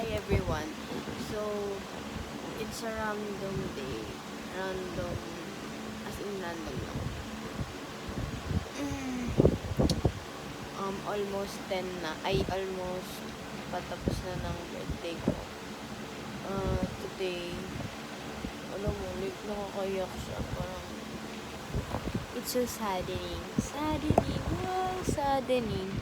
Hi everyone. So, it's a random day. Random, as in random lang. Almost 10 na. Almost patapos na ng birthday ko. Today, alam mo, like, nakakayak siya. Parang, it's so saddening. Saddening. Wow, saddening.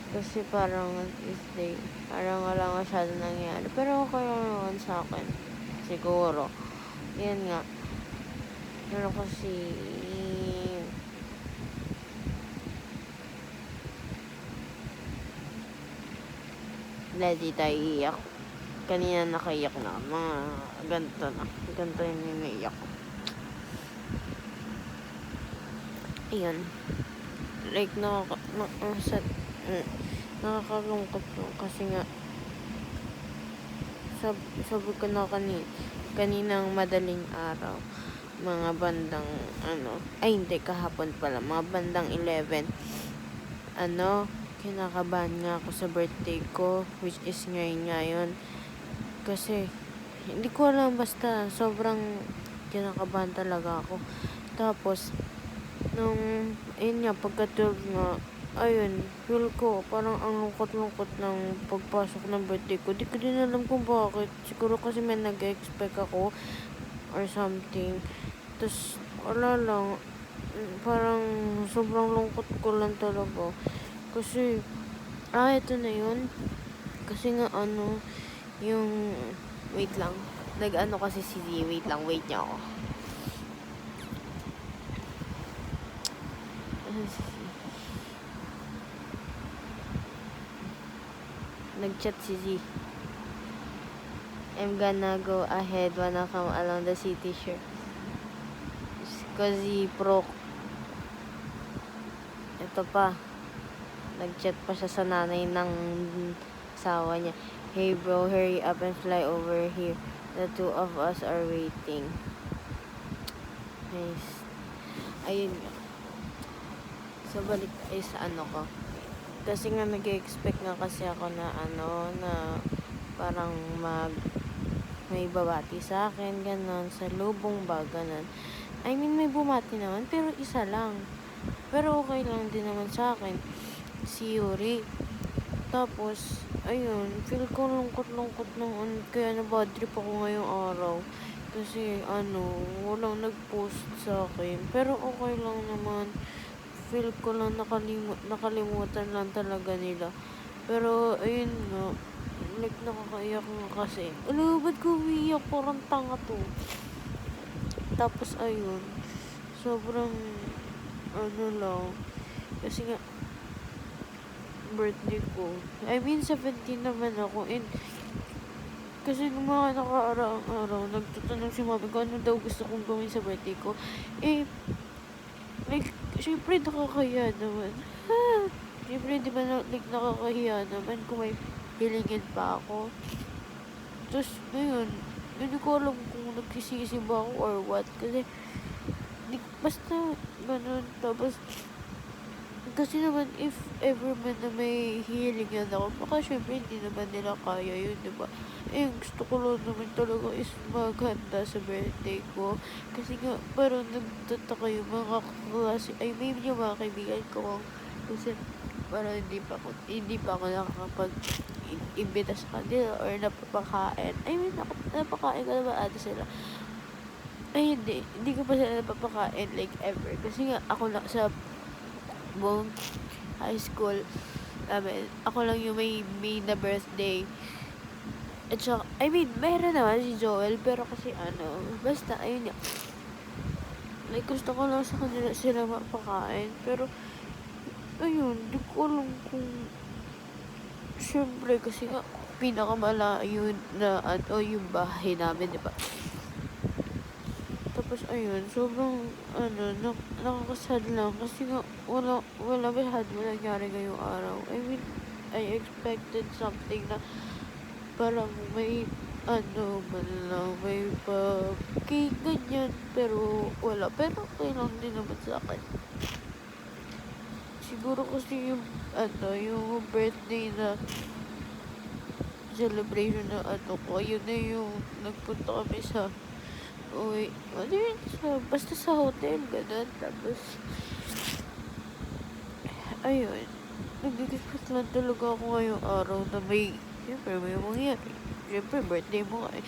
Kasi parang this day, parang wala masyado nangyari. Pero okay lang naman sa akin. Siguro. Yan nga. Pero kasi, hindi tayo iiyak. Kanina nakaiyak na. Mga ganito na. Ganito yung naiiyak ko. Ayun. Like, nakakalungkot lang kasi nga sabi ko na kaninang madaling araw, mga bandang hindi, kahapon pala, mga bandang 11, kinakabahan nga ako sa birthday ko, which is ngayon kasi hindi ko alam, basta sobrang kinakabahan talaga ako. Tapos ayun nga, pagka 12 nga, ayun, feel ko, parang ang lungkot-lungkot ng pagpasok ng birthday ko. Di ko din alam kung bakit. Siguro kasi may nag-expect ako or something. Tapos, wala lang. Parang sobrang lungkot ko lang talaga. Kasi, ito na yun. Kasi nga, yung, wait lang. Kasi si Z, wait niya ako. Nag-chat si Z. I'm gonna go ahead, wanna come along the city, sure. Kasi pro. Ito pa. Nag-chat pa siya sa nanay ng asawa niya. Hey bro, hurry up and fly over here. The two of us are waiting. Nice. Ayun nga. So, balik tayo sa ko. Kasi nga nag-expect nga kasi ako na na parang may babati sa akin, ganon, sa lubong ba, ganon. I mean, may bumati naman, pero isa lang. Pero okay lang din naman sa akin. Si Yuri. Tapos, ayun, feel ko lungkot-lungkot ng kaya na-bad trip ako ngayong araw. Kasi, walang nag-post sa akin. Pero okay lang naman. Feel ko lang nakalimutan lang talaga nila. Pero, ayun nga, like, nakakaiyak nga kasi. Ba't ko umiiyak? Parang tanga to. Tapos, ayun, sobrang, lang. Kasi nga, birthday ko. I mean, 17 naman ako. And, kasi nung mga nakaraang-araw, nagtatanong si mami ko ano daw gusto kong gawin sa birthday ko. Like, syempre nakakahiya naman. Syempre, di ba, nakakahiya naman kung may hilingin pa ako. Tapos, ngayon, hindi ko alam kung nagsisisi ba ako or what. Kasi, basta, ganun. Tapos, kasi naman, if ever man na may hilingan ako, baka syempre hindi naman nila kaya yun, diba? Gusto ko lang naman talaga is maghanda sa birthday ko. Kasi nga, parang nagtataka yung mga kaklase, maybe yung mga kaibigan ko. Kasi, parang hindi pa ako nakakapag-imbita sa kanila or napapakain. I mean, napakain ko naman ata sila. Hindi ko pa sila napapakain like ever. Kasi nga, ako lang sa buong high school namin, ako lang yung may na birthday. At saka, I mean, meron naman si Joel, pero kasi basta, ayun nga. Like, gusto ko lang sa kanila sila mapakain. Pero, ayun, di ko alam kung, syempre, kasi nga, pinakamalayo na, yung bahay namin, diba? Tapos, ayun, sobrang, nakakasad lang. Kasi nga, wala masyadong nangyari ngayong araw. I mean, I expected something na parang may man lang, may cake, ganyan, pero wala. Pero okay lang din naman sa akin. Siguro kasi yung birthday na celebration na ano ko, yun na yung nagpunta kami sa uwi, ano yun, basta sa hotel, ganun. Tapos, ayun, nag-expect lang talaga ako ngayong araw na siyempre may mangyari. Siyempre, birthday mo nga eh.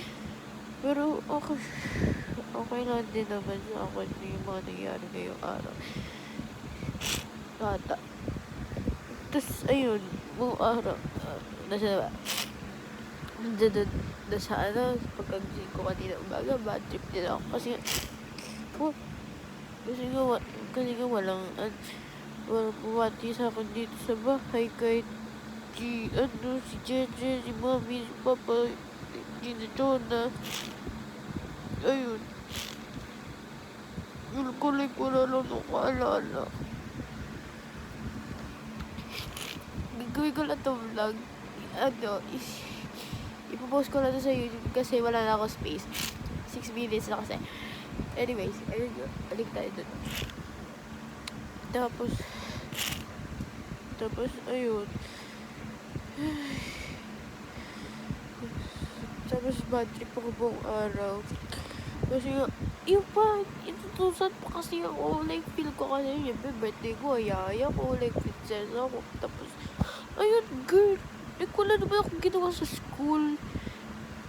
Pero, okay lang din naman sa akin yung mga nangyari ngayong araw. Ata. Tapos, ayun, buong araw, nasa pagkagising ko kanina umaga, bad trip din ako. Oh, kasi nga walang bumati sa akin dito sa bahay kahit si Jeje, si Mami, si Papa, si Jonah. Ayun. Yung kulay ko na lang nakaalala. Gagawin ko lang itong vlog. Ipopost ko na to sa YouTube kasi wala na ako space. 6 minutes na kasi. Anyways, ayun yun. Balik tayo dun. Tapos, ayun. Tapos, bad trip ako buong araw. Kasi, yun pa, itutusan pa kasi ako. Like, feel ko kasi, siyempre, birthday ko, ayaya ko, like, princess ako. Tapos, ayun, girl. Like, wala naman akong ginawa sa school.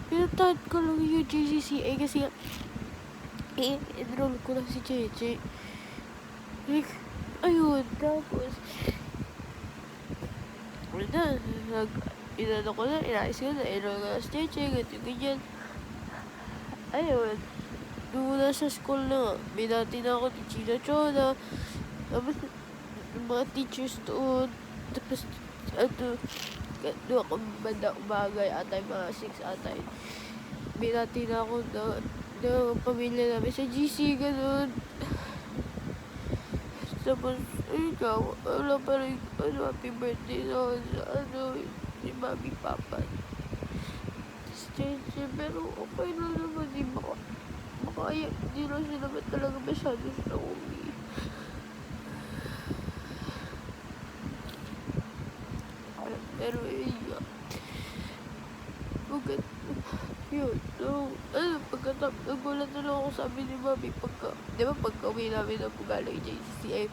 Pinuntahan ko lang yung JCCA kasi, enroll ko lang si Jeje. Like, ayun, tapos, inano ko na, inayos ko na, enroll ko na si Jeje, ganyan. Ayun, muna sa school na, binati na ako ni China Chona, tapos, yung mga teachers doon, tapos, doon ako banda umagay, atay mga 6 atay. Binati na ako na pamilya namin sa GC, ganun. Tapos, ayun nga, wala pa rin, happy birthday na si Mami Papa. Pero okay na naman, di ba? Di na sila talaga masyado sa umi. Pero yun nga. Yun. So, nagulat na lang ako, sabi ni Mami, di ba pagka-uwi namin na po galing JCCA,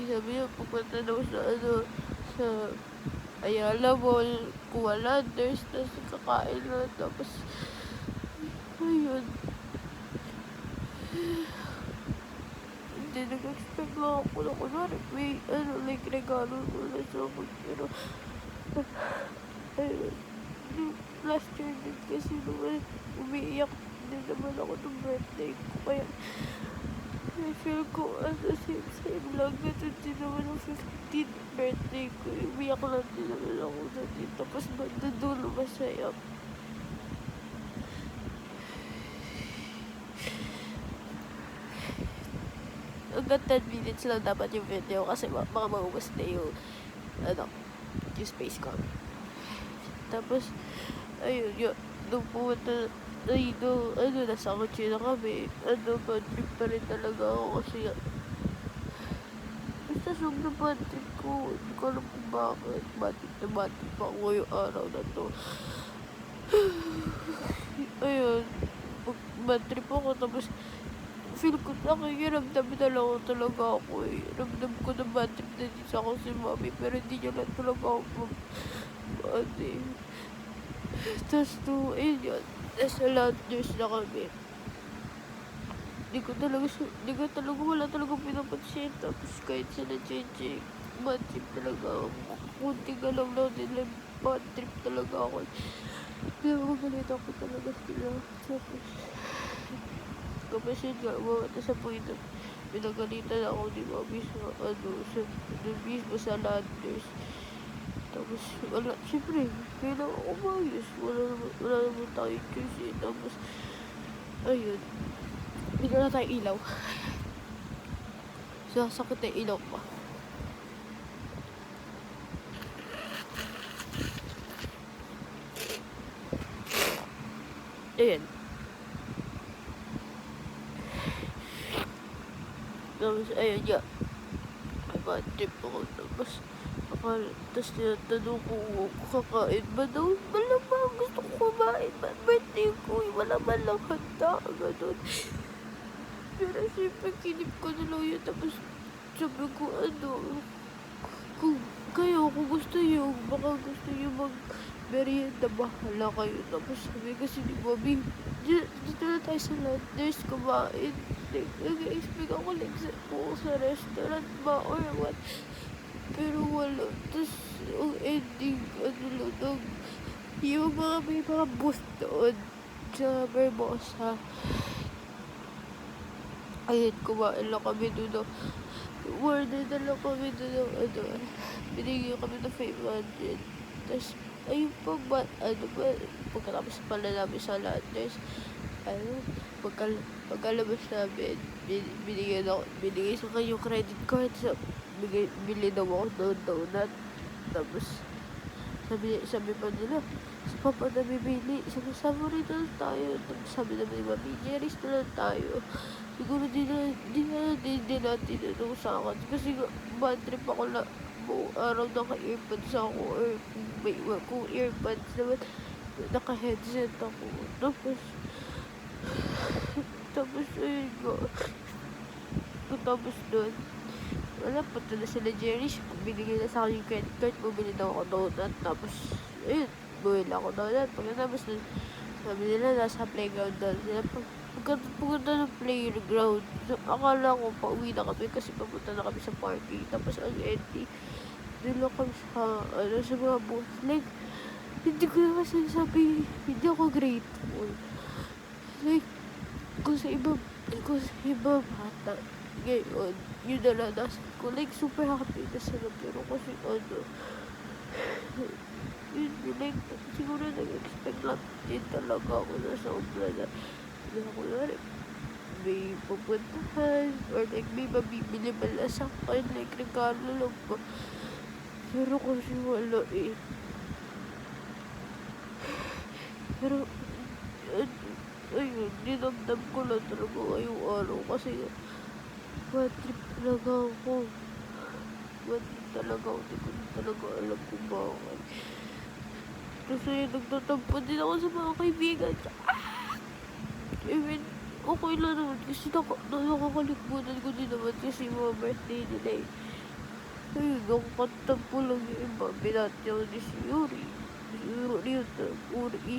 sabi niya, pupunta daw sa Ayala Mall, kuha ladders, tapos kakain na, tapos, ayun. Hindi nag-expect lang ako na kunwari, may, like, regalo ko na sa akin, pero, ayun. Last year din kasi naman, umiiyak din naman ako ng birthday ko, kaya, I feel ko same lang, ganun din naman ang 15th birthday ko, umiiyak lang din naman ako na din, tapos magdadulo masaya. Hanggang 10 minutes lang dapat yung video kasi baka maubos na yung space ko. Tapos, ayun, nung pumunta, nasa kotse na kami, bad trip pa rin talaga ako kasi basta sobrang bad trip ko, hindi ko alam kung bakit, bad trip pa ako yung araw na to. Ayun, bad trip ako, tapos, feel ko nakikiramdam na lang ako talaga ako eh. Ramdam ko na bad trip na din sa ako si Mami, pero hindi niya lang talaga ako tapos ayun yun, nasa Landers na kami. Di ko talaga, wala talaga pinapansin. Tapos kahit sila JJ, bad trip talaga ako. Kunti ka lang nila, bad trip talaga ako. Kaya magalit ako talaga sila. Tapos, kapag nga, umawata sa point, pinagalitan ako ni Mami mismo sa Landers. Tapos, siyempre, kailangan ako maayos. Wala naman tayo choice eh. Tapos, ayun, bigla na tayo ilaw. Sasakit na ilaw pa. Ayan. Tapos, ayun nga. Bad trip ako. Tapos, Tapos tinatanong ko kung kakain ba daw. Malamang gusto ko kumain. Birthday ko eh. Wala man lang handa. Ganun. Pero siyempre kinip ko na lang yun. Tapos sabi ko kung kung gusto nyo, baka gusto nyo mag-merienda, bahala kayo. Tapos sabi kasi ni Bobby, dito na tayo sa Landers kumain. Like, nag-expect ako like sa restaurant ba or what. Pero wala. Tapos, ang ending, lang, yung may mga booth doon sa Vermosa. Ayun, kumain lang kami doon. Order na lang kami doon binigyan kami ng 500. Tapos, ayun pa ba, pagkatapos pala namin sa Landers, pagkalabas namin, binigay sa kayo credit card. Bili daw ako ng donut. Tapos, sabi pa nila, sa papa na bibili, sama rin na tayo. Tapos sabi naman ni Mami, Jerry's na lang tayo. Siguro di natin ano sa akin. Kasi bad trip ako na buong araw naka-earbuds ako. Or kung earbuds naman, naka-headset ako. Tapos ayun nga. Tapos doon, wala, punta na sila Jerry's. Binigay na sa akin yung credit card. Bumili daw ako donut. Tapos, ayun, bumili ako donut. Pagkatapos, sabi nila, nasa playground daw sila. Pagpunta ng playground, akala ko pauwi na kami kasi papunta na kami sa parking. Tapos, ang ending, doon lang kami sa mga booth. Like, hindi ko naman sinasabi, hindi ako grateful. Like, kung sa iba bata, ngayon, yun nalalasan ko. Like, super happy na sila. Pero kasi yun, like, siguro nag-expect lang din talaga ako na sobra na ako na rin. May pupuntahan, or like, may mabibili pala sa akin, like, regalo lang po. Pero kasi wala eh. Pero, ayun, dinamdam ko lang talaga ngayong araw kasi bad trip talaga ako. Bad trip talaga ako. Di ko talaga alam kung bakit. Kasi nagtatampo din ako sa mga kaibigan. I mean, okay lang naman. Kasi nakakalikbunan ko din naman kasi mga birthday nila eh. Ayun, nakakatampo lang yung iba. Binati ako ni si Yuri.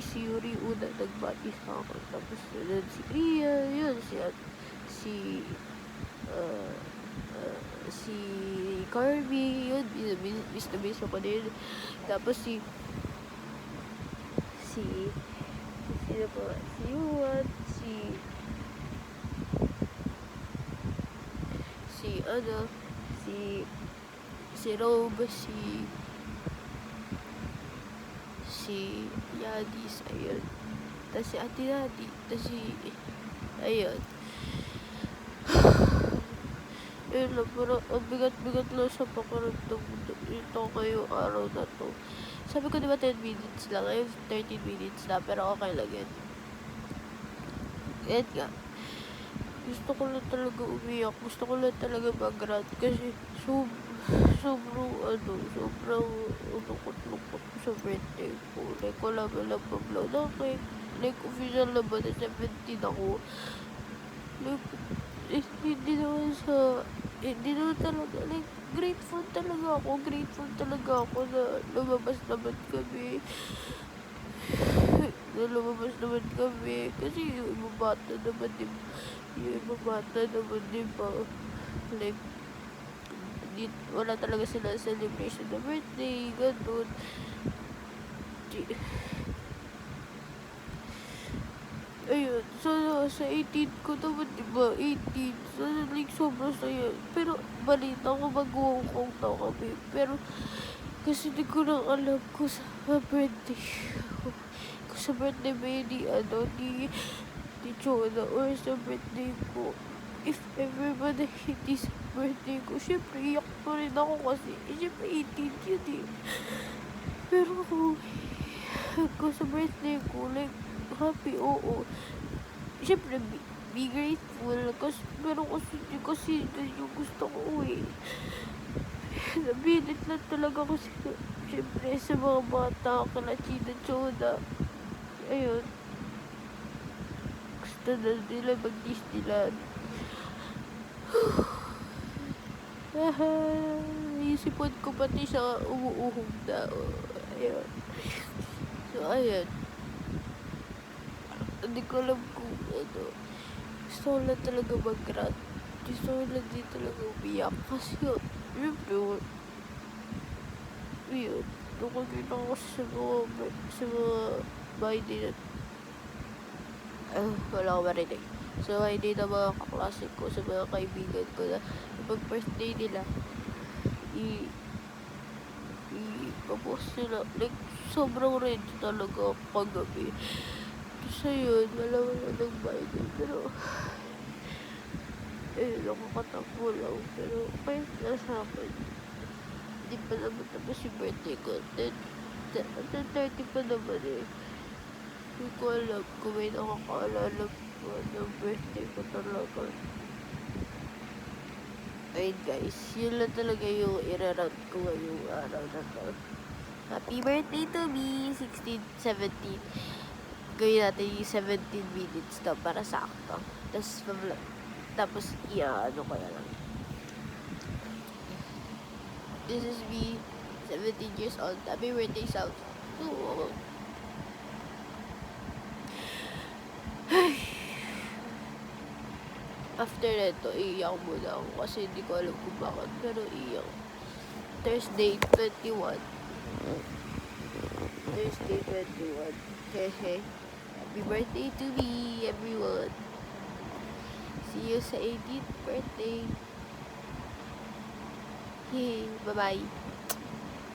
Si Yuri una nagbati sa akin. Tapos yun si Ria, yun si Carby, yun, miss na miss ako din. Tapos sino pa, si Yuan, si Rob, si Yadis, ayun. Tapos si Ate Nati, tapos ayun. Ayun lang, pero ang bigat-bigat lang sa pakiramdam ito kayo araw na to. Sabi ko diba 10 minutes lang, ayun 13 minutes na, pero okay lang yun. Yan nga. Gusto ko lang talaga umiyak, gusto ko lang talaga mag-rant kasi sobrang lungkot ko sa birthday ko. Like, wala ba lang pag-blow na cake. Like, official na ba na 17 ako. Like, hindi naman talaga, like, grateful talaga ako na lumabas naman kami. Kasi yung ibang bata naman diba, like, wala talaga sila celebration na birthday, ganun. Ayun, so sa 18 ko naman, diba, 18, so like, sobrang saya. Pero, balita ko mag-Hong Kong daw kami. Pero, kasi di ko lang alam kung sa birthday ba ni Chona or sa birthday ko. If ever ba na hindi sa birthday ko, syempre, iyak pa rin ako kasi, syempre, 18 yun eh. Pero kung sa birthday ko, like, happy, oo. Syempre, be grateful. Pero kasi yung gusto ko eh. Nabilit lang talaga kasi siyempre sa mga bata kala China Chona. Ayun, gusto na nila mag-Disneyland. Naisipan ko pati sa umuuhog na. Ayun. So, ayun. Hindi ko alam kung ano. Gusto ko lang talaga mag-rant. Gusto ko lang din talaga umiyak. Kasi yun, yun. Nakakita ko sa mga bahay nila. Wala ko marinig. So, hindi na mga kaklase ko, sa mga kaibigan ko na pag birthday nila, i-post nila. Like, sobrang red talaga kagabi. Tapos ayun, wala ng bahay. Pero, nakakatakbo lang. Pero, kahit na sa akin, hindi pa naman tapos yung birthday ko. 10:30 pa naman eh. Hindi ko alam kung may nakakaalala ko ng birthday ko talaga. Ayun guys, yun lang talaga yung irarant ko ngayong araw na to. Happy birthday to me! 16, 17. Gawin natin yung 17 minutes to para sakto. Tapos ano ko na lang. This is me, 17 years old. Happy birthday, South. After nito, iiyak muna ako kasi hindi ko alam kung bakit. Pero iiyak. Thursday 21. Thursday 21. Hehe. Happy birthday to me, everyone. See you sa 18th birthday. Hey, bye-bye.